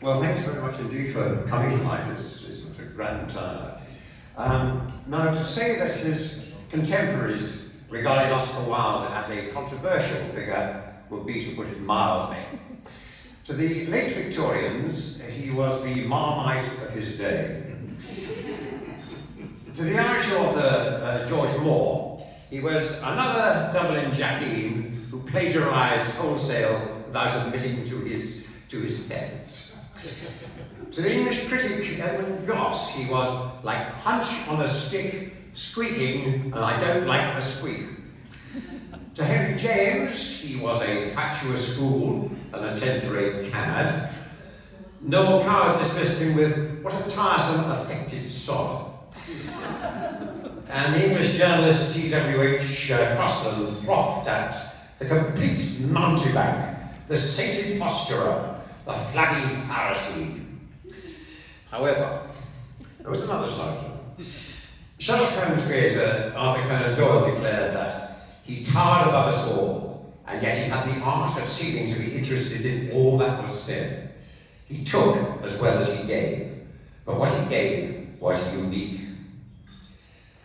Well, thanks very much indeed for coming tonight. It's a grand time. Now, to say that his contemporaries regarded Oscar Wilde as a controversial figure would be to put it mildly. To the late Victorians, he was the Marmite of his day. To the Irish author George Moore, he was another Dublin Jachin who plagiarised wholesale without admitting to his thefts. To the English critic Edmund Goss, he was like Punch on a stick, squeaking, and I don't like the squeak. To Henry James, he was a fatuous fool and a 10th-rate cad. Noel Coward dismissed him with, "What a tiresome, affected sod." And the English journalist T.W.H. Crossland frothed at the complete mountebank, the sated posturer, the flabby Pharisee. However, there was another side to him. Sherlock Holmes creator Arthur Conan Doyle declared that he towered above us all, and yet he had the art of seeming to be interested in all that was said. He took as well as he gave, but what he gave was unique.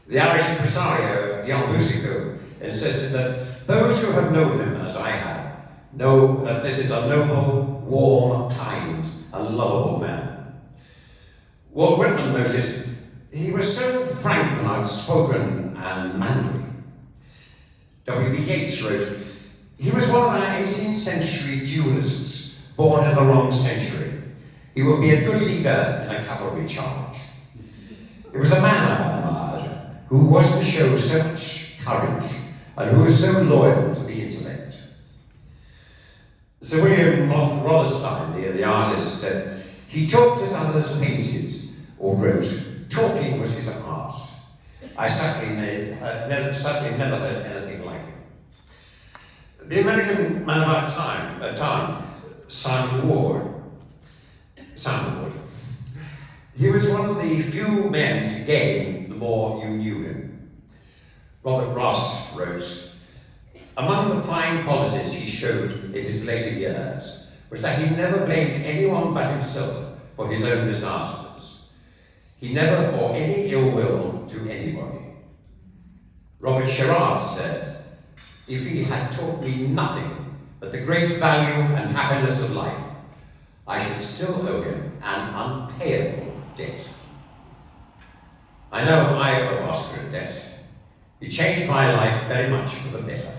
The Irish impresario Dion Boucicault insisted that those who have known him, as I have, know that this is a noble, warm, kind, and lovable man. Walt Whitman noted, he was so frank and outspoken and manly. W.B. Yeats wrote, he was one of our 18th century duelists, born in the wrong century. He would be a good leader in a cavalry charge. It was a man I admired, who was to show so much courage, and who was so loyal to the intellect. Sir William Rotherstein, the artist, said, he talked as others painted or wrote. Talking was his art. I certainly never heard anything like him. The American man about time, Simon Ward. He was one of the few men to gain the more you knew him. Robert Ross wrote, among the fine qualities he showed in his later years was that he never blamed anyone but himself for his own disasters. He never bore any ill will to anybody. Robert Sherrard said, if he had taught me nothing but the great value and happiness of life, I should still owe him an unpayable debt. I know I owe Oscar a debt. He changed my life very much for the better.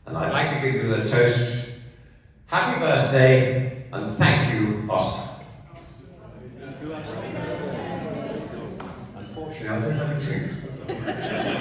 And I'd like to give you the toast, happy birthday, and thank you, Oscar. Unfortunately, I don't have a drink.